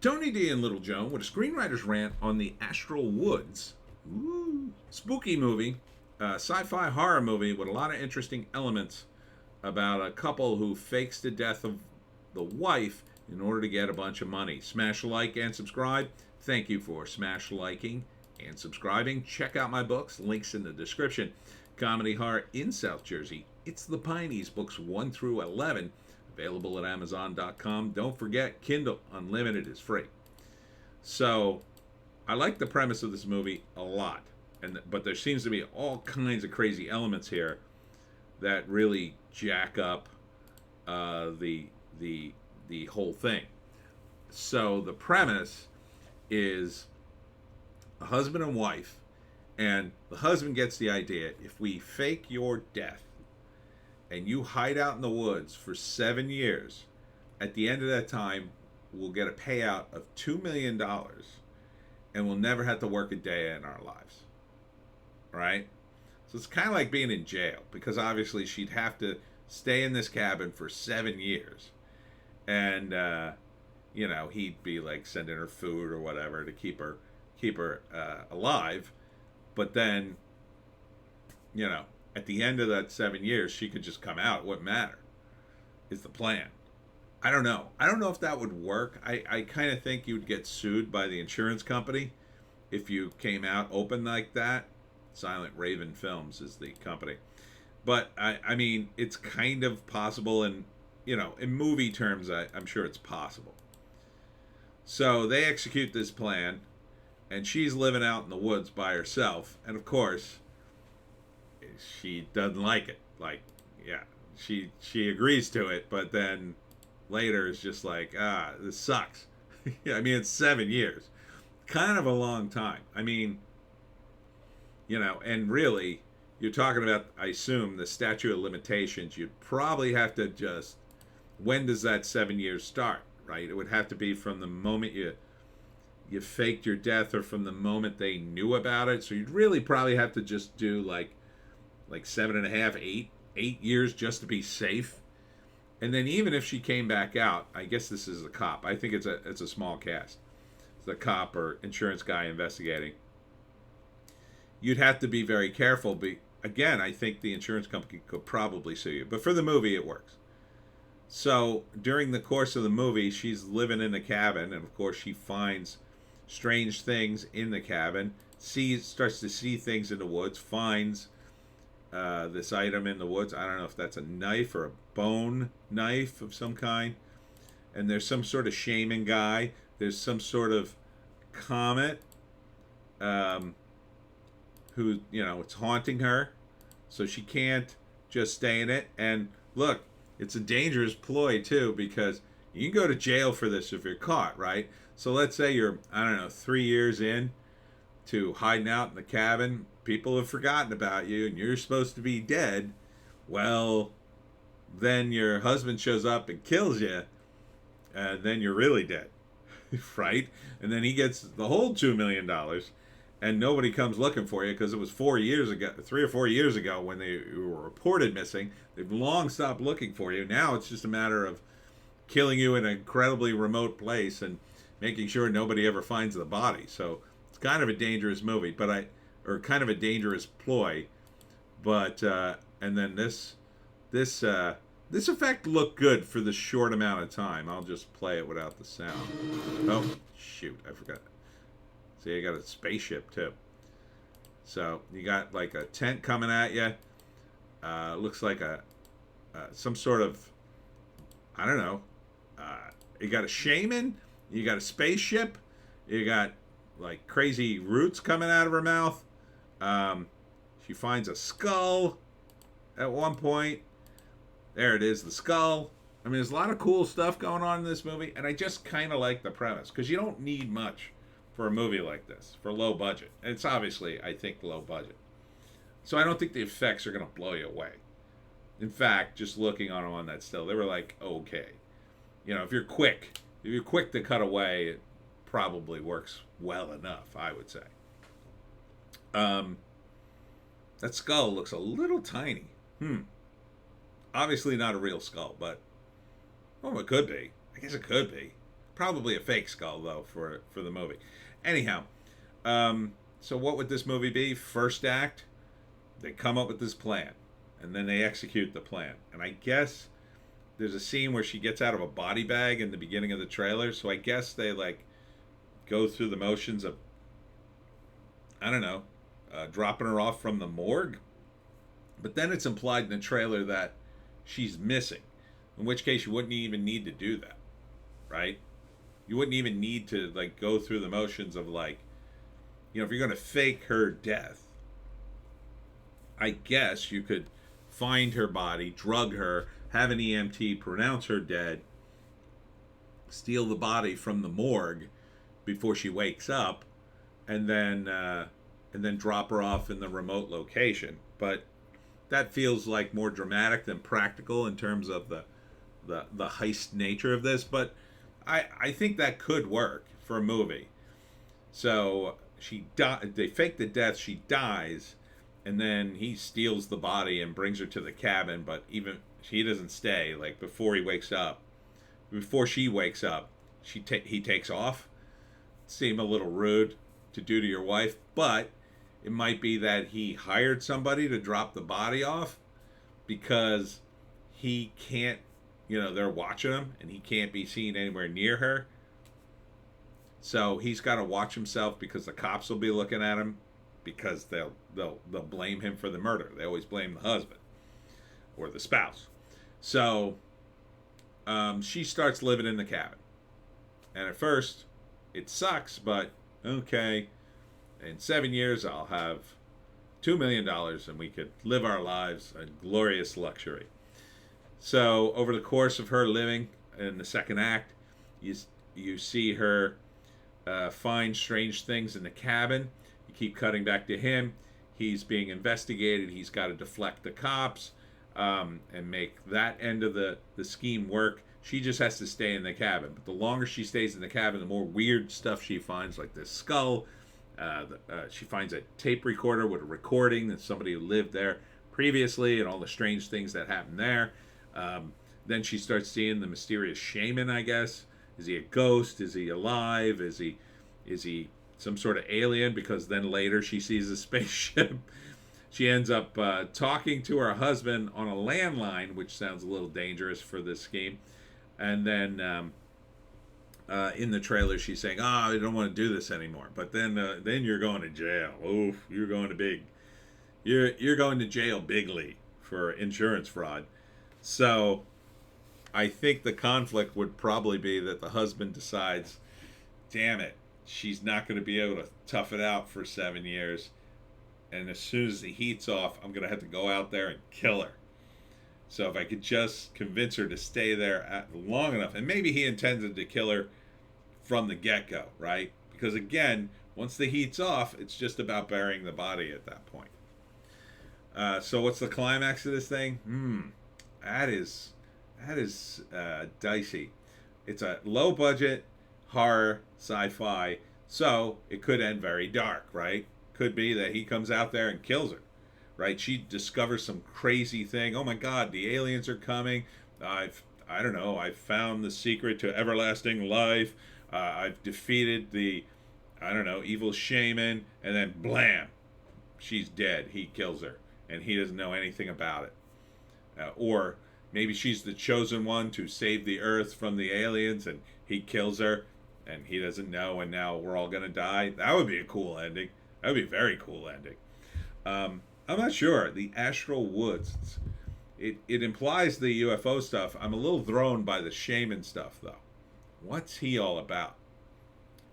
Tony D and Little Joan with a screenwriter's rant on the Astral Woods. Ooh. Spooky movie, sci-fi horror movie with a lot of interesting elements about a couple who fakes the death of the wife in order to get a bunch of money. Smash like and subscribe. Thank you for smash liking and subscribing. Check out my books, links in the description. Comedy horror in South Jersey. It's the Pineys, books 1 through 11. Available at Amazon.com. Don't forget, Kindle Unlimited is free. So, I like the premise of this movie a lot, but there seems to be all kinds of crazy elements here that really jack up the whole thing. So the premise is a husband and wife, and the husband gets the idea: if we fake your death and you hide out in the woods for 7 years, at the end of that time, we'll get a payout of $2 million, and we'll never have to work a day in our lives. Right? So it's kind of like being in jail, because obviously she'd have to stay in this cabin for 7 years, and he'd be like sending her food or whatever to keep her alive. But then, at the end of that 7 years, she could just come out. It wouldn't matter. Is the plan. I don't know. I don't know if that would work. I kind of think you would get sued by the insurance company if you came out open like that. Silent Raven Films is the company. But, I mean, it's kind of possible, and, in movie terms, I'm sure it's possible. So they execute this plan, and she's living out in the woods by herself. And, of course, she doesn't like it. Like, yeah, she agrees to it, but then later is just like, this sucks. I mean, it's 7 years. Kind of a long time. I mean, and really, you're talking about, I assume, the statute of limitations. You'd probably have to just, when does that 7 years start, right? It would have to be from the moment you faked your death, or from the moment they knew about it. So you'd really probably have to just do like 7.5, 8 years just to be safe. And then even if she came back out, I guess this is a cop. I think it's a small cast. It's a cop or insurance guy investigating. You'd have to be very careful. Again, I think the insurance company could probably sue you. But for the movie, it works. So during the course of the movie, she's living in a cabin, and of course she finds strange things in the cabin. Starts to see things in the woods. Finds this item in the woods. I don't know if that's a knife or a bone knife of some kind. And there's some sort of shaman guy. There's some sort of comet who, it's haunting her. So she can't just stay in it. And look, it's a dangerous ploy too, because you can go to jail for this if you're caught, right? So let's say you're, 3 years in to hiding out in the cabin. People have forgotten about you, and you're supposed to be dead. Well, then your husband shows up and kills you, and then you're really dead, right? And then he gets the whole $2 million, and nobody comes looking for you, because it was 4 years ago, 3 or 4 years ago, when you were reported missing. They've long stopped looking for you. Now it's just a matter of killing you in an incredibly remote place and making sure nobody ever finds the body. So it's kind of a dangerous movie, or kind of a dangerous ploy. But and then this effect looked good for the short amount of time. I'll just play it without the sound. Oh shoot, I forgot. See, I got a spaceship too. So you got like a tent coming at you. Looks like some sort of, I don't know. You got a shaman. You got a spaceship. You got like crazy roots coming out of her mouth. She finds a skull at one point. There it is, the skull. I mean, there's a lot of cool stuff going on in this movie, and I just kind of like the premise, because you don't need much for a movie like this, for low budget. And it's obviously, I think, low budget. So I don't think the effects are going to blow you away. In fact, just looking on that still, they were like, okay. If you're quick to cut away, it probably works well enough, I would say. That skull looks a little tiny. Obviously not a real skull, but it could be. I guess it could be. probably a fake skull though for the movie. Anyhow, so what would this movie be? First act, they come up with this plan, and then they execute the plan. And I guess there's a scene where she gets out of a body bag in the beginning of the trailer. So I guess they like go through the motions of, I don't know, dropping her off from the morgue. But then it's implied in the trailer that she's missing, in which case you wouldn't even need to do that, right? You wouldn't even need to like go through the motions of like, you know, if you're going to fake her death, I guess you could find her body, drug her, have an EMT pronounce her dead, steal the body from the morgue before she wakes up, and then drop her off in the remote location. But that feels like more dramatic than practical in terms of the heist nature of this. But I think that could work for a movie. So they fake the death, she dies, and then he steals the body and brings her to the cabin, but even he doesn't stay. Like before she wakes up, he takes off. Seem a little rude to do to your wife, but it might be that he hired somebody to drop the body off because he can't, you know, they're watching him and he can't be seen anywhere near her. So he's got to watch himself because the cops will be looking at him, because they'll blame him for the murder. They always blame the husband or the spouse. So she starts living in the cabin. And at first, it sucks, but okay, in 7 years I'll have $2 million and we could live our lives in glorious luxury. So over the course of her living in the second act, you see her find strange things in the cabin. You keep cutting back to him. He's being investigated. He's got to deflect the cops and make that end of the scheme work. She just has to stay in the cabin. But the longer she stays in the cabin, the more weird stuff she finds, like this skull. She finds a tape recorder with a recording that somebody who lived there previously and all the strange things that happened there. Then she starts seeing the mysterious shaman, I guess. Is he a ghost? Is he alive? Is he some sort of alien? Because then later she sees a spaceship. She ends up talking to her husband on a landline, which sounds a little dangerous for this scheme. And then in the trailer, she's saying, I don't want to do this anymore. But then you're going to jail. Oof, you're going to jail bigly for insurance fraud. So I think the conflict would probably be that the husband decides, damn it, she's not going to be able to tough it out for 7 years. And as soon as the heat's off, I'm going to have to go out there and kill her. So if I could just convince her to stay there long enough, and maybe he intended to kill her from the get-go, right? Because again, once the heat's off, it's just about burying the body at that point. So what's the climax of this thing? That is dicey. It's a low-budget horror sci-fi, so it could end very dark, right? Could be that he comes out there and kills her, right? She discovers some crazy thing. Oh my God, the aliens are coming. I don't know. I've found the secret to everlasting life. I've defeated the, I don't know, evil shaman. And then blam, she's dead. He kills her, and he doesn't know anything about it. Or maybe she's the chosen one to save the Earth from the aliens, and he kills her, and he doesn't know, and now we're all gonna die. That would be a cool ending. That would be a very cool ending. I'm not sure. The Astral Woods. It implies the UFO stuff. I'm a little thrown by the shaman stuff, though. What's he all about?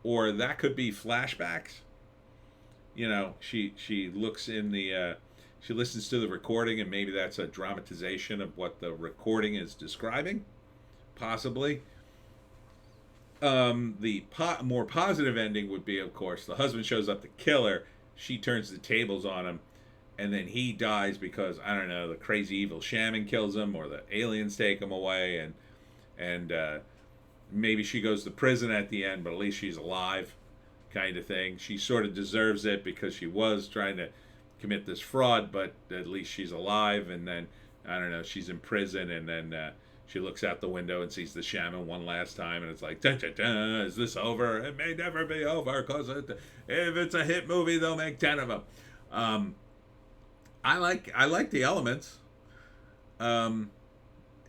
Or that could be flashbacks. You know, she looks in the... she listens to the recording, and maybe that's a dramatization of what the recording is describing. Possibly. The more positive ending would be, of course, the husband shows up to kill her. She turns the tables on him, and then he dies because, I don't know, the crazy evil shaman kills him, or the aliens take him away, and maybe she goes to prison at the end, but at least she's alive, kind of thing. She sort of deserves it because she was trying to commit this fraud, but at least she's alive. And then, I don't know, she's in prison, and then She looks out the window and sees the shaman one last time, and it's like, dun, dun, dun, is this over? It may never be over, because if it's a hit movie, they'll make 10 of them. I like the elements. You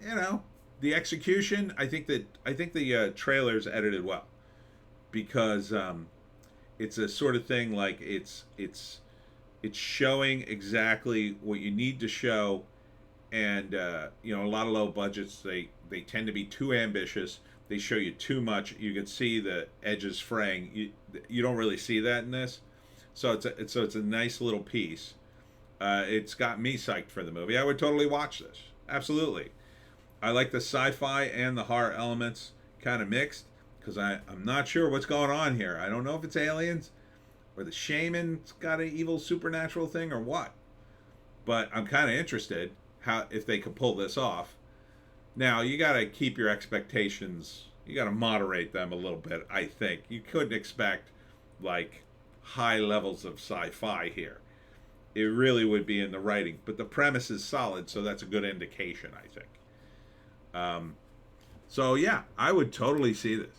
know, the execution. I think the trailer's edited well, because it's a sort of thing like it's showing exactly what you need to show. And you know, a lot of low budgets, they tend to be too ambitious. They show you too much. You can see the edges fraying. You don't really see that in this, so it's a nice little piece. It's got me psyched for the movie. I would totally watch this. Absolutely. I like the sci-fi and the horror elements kind of mixed, because I'm not sure what's going on here. I don't know if it's aliens or the shaman's got an evil supernatural thing or what, but I'm kind of interested if they could pull this off. Now, you got to keep your expectations, you got to moderate them a little bit. I think you couldn't expect like high levels of sci-fi here. It really would be in the writing, but the premise is solid, so that's a good indication, I think. So yeah, I would totally see this.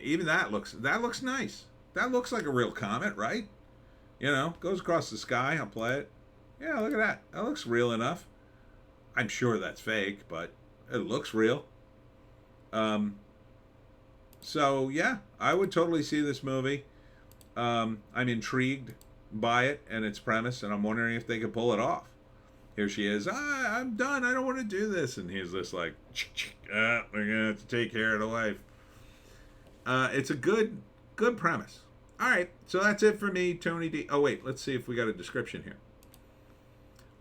Even that looks nice. That looks like a real comet, right? You know, goes across the sky. I'll play it. Yeah, look at that. That looks real enough. I'm sure that's fake, but it looks real. So yeah, I would totally see this movie. I'm intrigued by it and its premise, and I'm wondering if they could pull it off. Here she is. I'm done. I don't want to do this. And he's just like, we're gonna have to take care of the wife. It's a good premise. All right, so that's it for me, Tony D. Oh wait, let's see if we got a description here.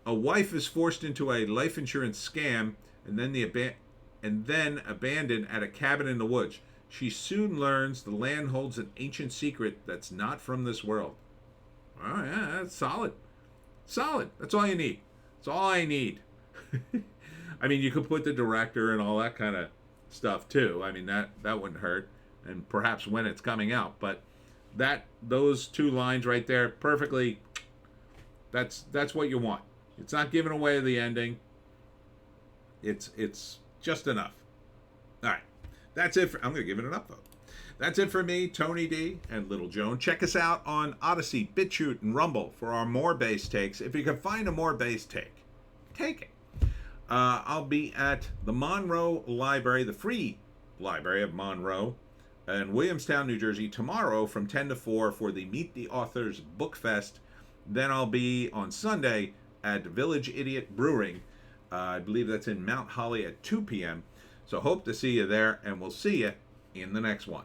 A wife is forced into a life insurance scam and then abandoned at a cabin in the woods. She soon learns the land holds an ancient secret that's not from this world. Oh yeah, that's solid. Solid. That's all you need. That's all I need. I mean, you could put the director and all that kind of stuff too. I mean, that wouldn't hurt, and perhaps when it's coming out. But those two lines right there, perfectly. That's what you want. It's not giving away the ending. It's just enough. All right, that's it. I'm gonna give it an upvote. That's it for me, Tony D and Little Joan. Check us out on Odysee, Bitchute, and Rumble for our more bass takes. If you can find a more bass take, take it. I'll be at the Monroe Library, the Free Library of Monroe, in Williamstown, New Jersey, tomorrow from 10 to 4 for the Meet the Authors Book Fest. Then I'll be on Sunday at Village Idiot Brewing. I believe that's in Mount Holly at 2 p.m. So hope to see you there, and we'll see you in the next one.